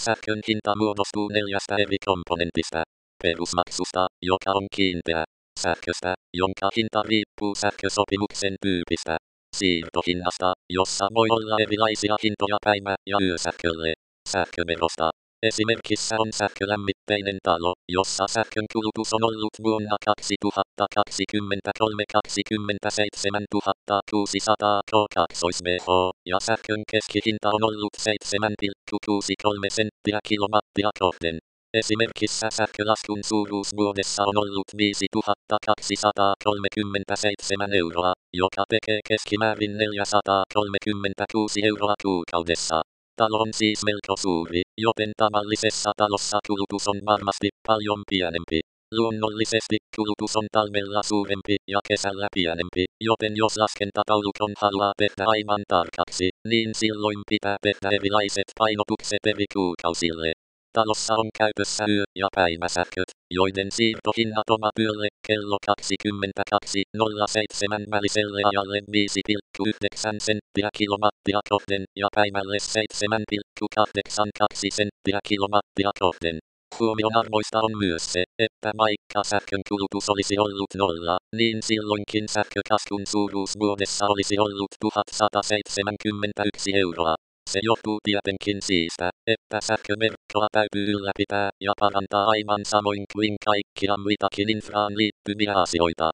Sähkön hinta muodostuu 4 eri komponentista. Perusmaksusta, joka on kiinteä. Sähköstä, jonka hinta riippuu sähkösopimuksen tyypistä. Siirtohinnasta, jossa voi olla erilaisia hintoja päivä- ja yösähkölle. Sähköverosta. Esimerkissä on sähkölämmitteinen talo, jossa sähkön kulutus on ollut vuonna 2023 27 600 kWh ja sähkön keskihinta on ollut 7,63 senttiä kilowattia kohden. Esimerkissä sähkölaskun suuruus vuodessa on ollut 5237 euroa, joka tekee keskimäärin 436 euroa kuukaudessa. Talo on siis melko suuri, joten tavallisessa talossa kulutus on varmasti paljon pienempi. Luonnollisesti kulutus on talvella suurempi ja kesällä pienempi, joten jos laskentataulukon haluaa tehdä aivan tarkaksi, niin silloin pitää tehdä erilaiset painotukset eri kuukausille. Talossa on käytössä yö- ja päiväsähköt, joiden siirtohinnat ovat yölle kello 22.07 väliselle ajalle 5,9 senttiä kilowattia kohden ja päivälle 7,82 senttiä kilowattia kohden. Huomionarvoista on myös se, että vaikka sähkön kulutus olisi ollut nolla, niin silloinkin sähkölaskun suuruus vuodessa olisi ollut 1171 euroa. Se johtuu tietenkin siitä, että sähköverkkoa täytyy ylläpitää ja parantaa aivan samoin kuin kaikkia muitakin infraan liittyviä asioita.